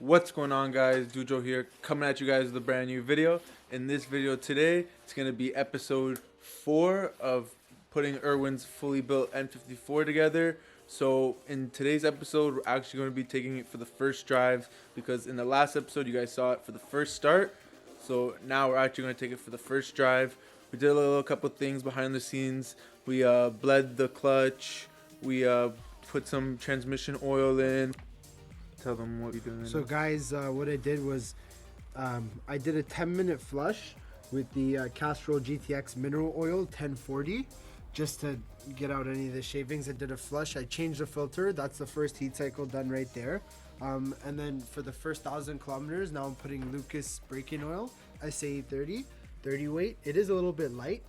What's going on, guys? Dujo here, coming at you guys with a brand new video. In this video today, it's going to be episode 4 of putting Irwin's fully built N54 together. So in today's episode, we're actually going to be taking it for the first drive, because in the last episode you guys saw it for the first start. So now we're actually going to take it for the first drive. We did a couple things behind the scenes. We bled the clutch. We put some transmission oil in. Tell them what you're doing. So guys, what I did was I did a 10-minute flush with the Castrol GTX mineral oil 1040 just to get out any of the shavings. I did a flush. I changed the filter. That's the first heat cycle done right there. And then for the first 1,000 kilometers, now I'm putting Lucas braking oil, SA30, 30 weight. It is a little bit light,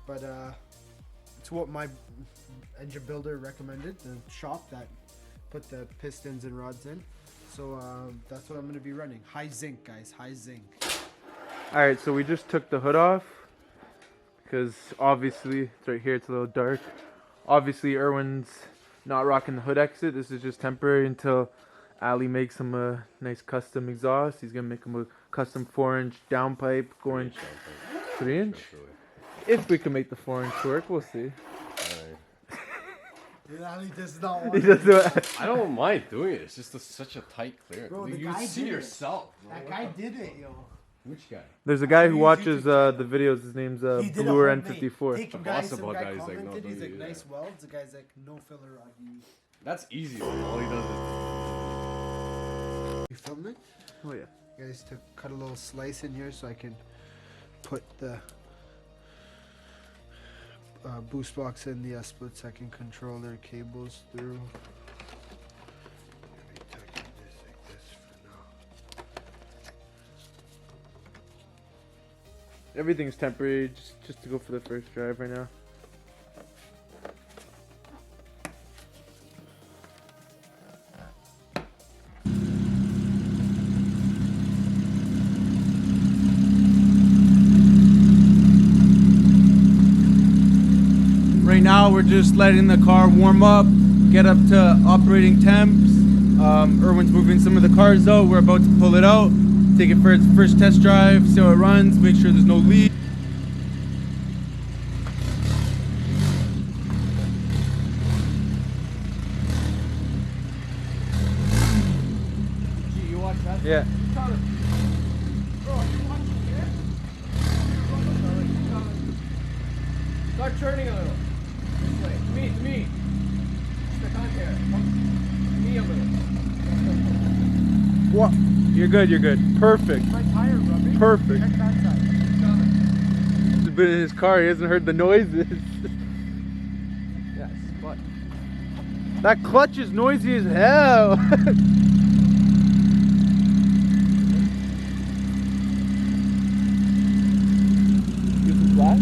but it's what my engine builder recommended, the shop that put the pistons and rods in. So that's what I'm going to be running. High zinc, guys, high zinc. Alright, so we just took the hood off because obviously it's right here, it's a little dark. Obviously Irwin's not rocking the hood exit. This is just temporary until Ali makes him a nice custom exhaust. He's going to make him a custom 4-inch downpipe, going 3-inch. If we can make the 4-inch work, we'll see. Ali does not want He does do it. I don't mind doing it. It's just such a tight clearance. Bro, the you guy see did it. yourself. Bro. That guy did it, yo. Which guy? There's a guy who watches the videos. His name's He did a Bluer homemade. N54. Take him, The guys, boss some about guy that, he's like, no, commented, don't he's like, do nice that. welds. The guy's like, no filler rod used. That's easy. Man. All he does is. You filmed it? Oh yeah. Guys, to cut a little slice in here so I can put the boost box and the split second controller cables through. Maybe tucking this like this for now. Everything's temporary, just to go for the first drive right now. Right now we're just letting the car warm up, get up to operating temps. Irwin's moving some of the cars out. We're about to pull it out, take it for its first test drive, see how it runs, make sure there's no leak. Gee, you watch that? Yeah. Start turning a little. This way. To me. Stick on here. Come to me a little. What? You're good. Perfect. My tire rubbing. Perfect. Check that side. He's been in his car, he hasn't heard the noises. Yes, but. That clutch is noisy as hell. Use the flash?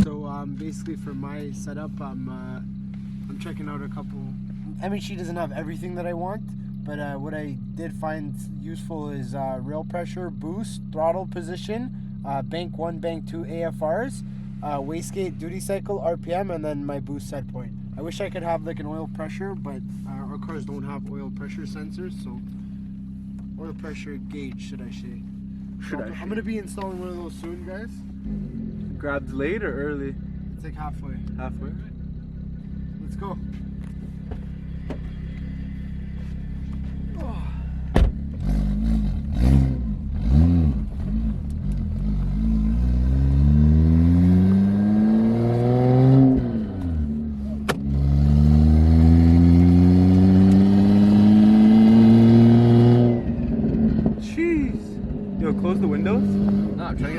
So basically for my setup, I'm checking out a couple. I mean, she doesn't have everything that I want, but what I did find useful is rail pressure, boost, throttle position, bank 1, bank 2 AFRs, wastegate, duty cycle, RPM, and then my boost set point. I wish I could have like an oil pressure, but our cars don't have oil pressure sensors, so oil pressure gauge, should I say. I'm gonna be installing one of those soon, guys. Grabs late or early? It's like halfway. Halfway. Let's go. Jeez. Yo, close the windows? No, I'm trying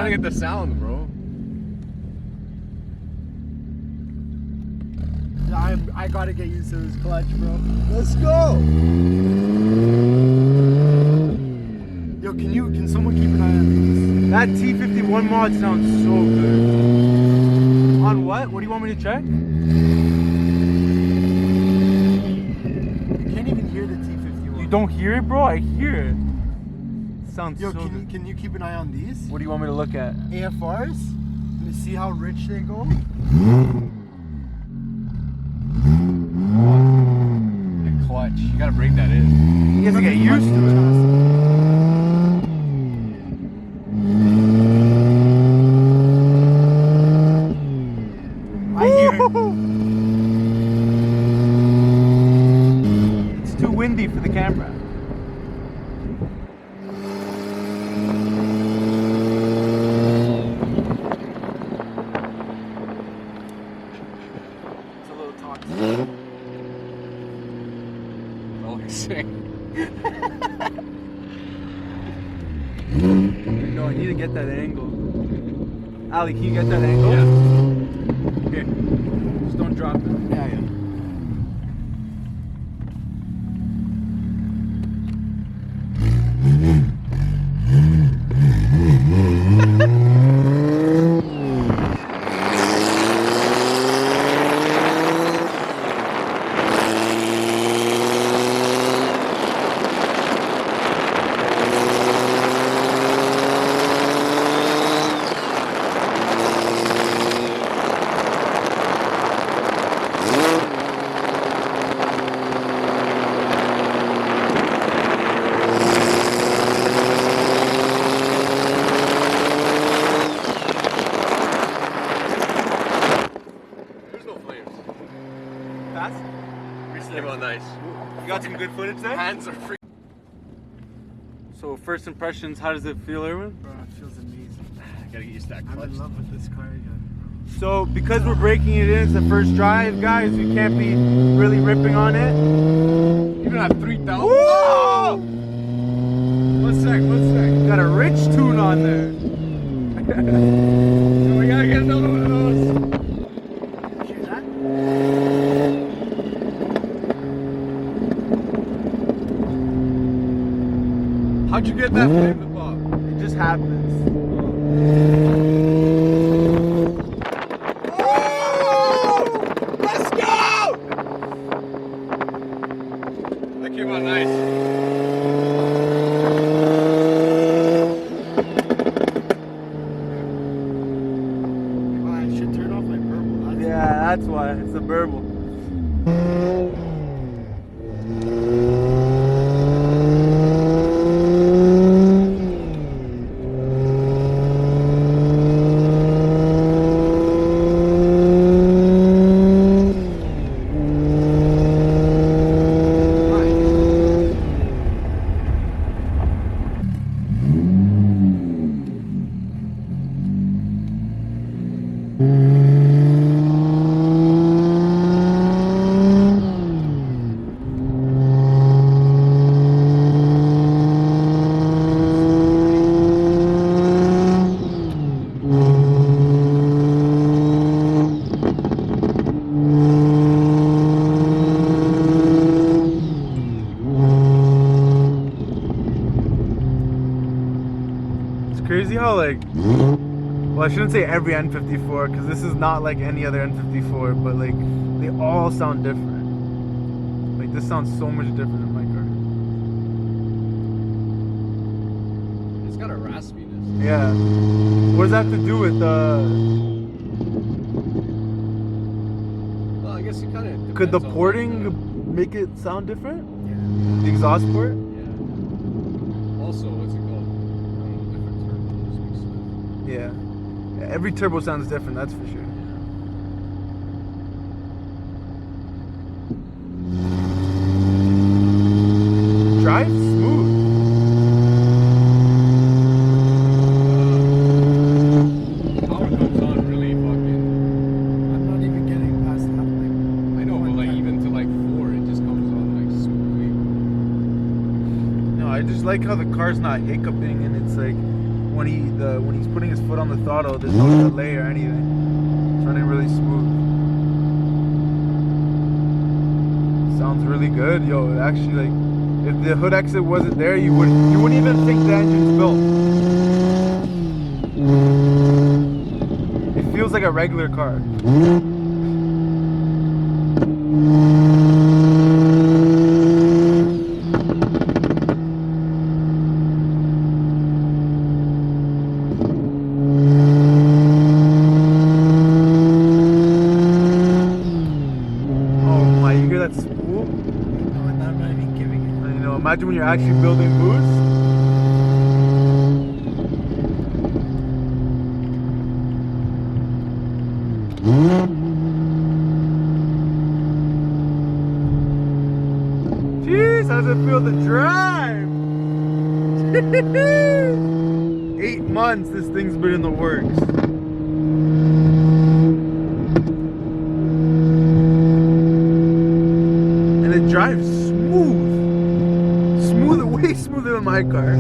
to get the sound, bro. I gotta get used to this clutch, bro. Let's go! Yo, can someone keep an eye on these? That T51 mod sounds so good. On what? What do you want me to check? You can't even hear the T51. You don't hear it, bro? I hear it. Sounds Yo, so good. can you keep an eye on these? What do you want me to look at? AFRs? Let me see how rich they go. You gotta break that in. You have to get used to it. I hear it. It's too windy for the camera. It's a little toxic. All he's saying. No, I need to get that angle. Ali, can you get that angle? Yeah. Okay. Just don't drop it. Yeah, yeah. There's no flames. Fast? Came out nice. You got some good footage there? Hands are free. So first impressions, how does it feel, Erwin? Bro, it feels amazing. Gotta get used to that I'm clutch. in love with this car again. So because we're breaking it in, it's the first drive, guys, we can't be really ripping on it. Even at 3,000. Whoa! One sec. Got a rich tune on there. We gotta get another one of those. Hear that? How'd you get that flame to pop? It just happens. Let's go! That came out nice. Oh, I should turn off my purple. Yeah, that's why. It's the burble. Crazy how like, well, I shouldn't say every N54 because this is not like any other N54, but like they all sound different. Like this sounds so much different in my car. It's got a raspiness. Yeah. What does that have to do with Well, I guess it kind of. could the porting make it sound different? Yeah. The exhaust port? Yeah. Also, what's it called? Different turbos. Yeah. Yeah, every turbo sounds different, that's for sure. Drive smooth. Power comes on really fucking. I'm not even getting past that. I know, but like even to like 4, it just comes on like super weak. No, I just like how the car's not hiccuping and it's like when he's putting his foot on the throttle, there's no delay or anything. It's running really smooth. Sounds really good, yo. It actually, like, if the hood exit wasn't there, you wouldn't even think the engine's built. It feels like a regular car. No, that might be Imagine when you're actually building boost. Jeez, how does it feel to drive? 8 months this thing's been in the works. And it drives smooth. Way smoother than my car.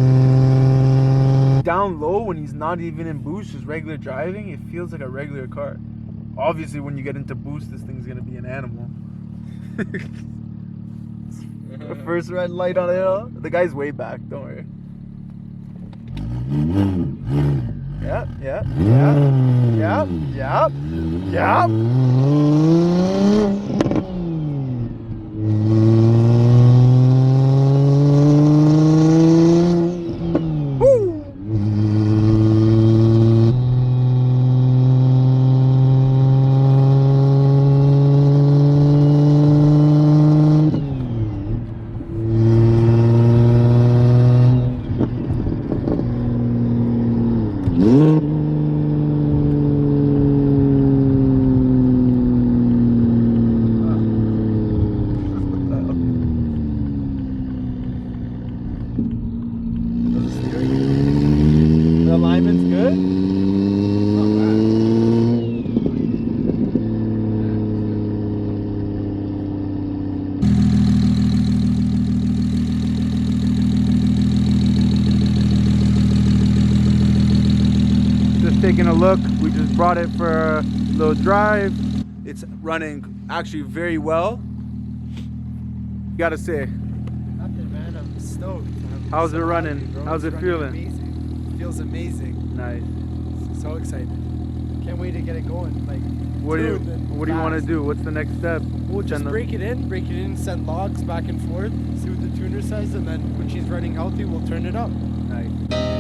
Down low when he's not even in boost, just regular driving, it feels like a regular car. Obviously when you get into boost, this thing's gonna be an animal. First red light on the hill. The guy's way back, don't worry. Yeah. The alignment's good? Not bad. Just taking a look. We just brought it for a little drive. It's running actually very well. Gotta say. Nothing, man. I'm stoked. How's it running? How's it feeling? Amazing. Feels amazing. Nice. So excited. Can't wait to get it going. Like, What do you want to do? What's the next step? We'll just break it in, send logs back and forth, see what the tuner says, and then when she's running healthy, we'll turn it up. Nice.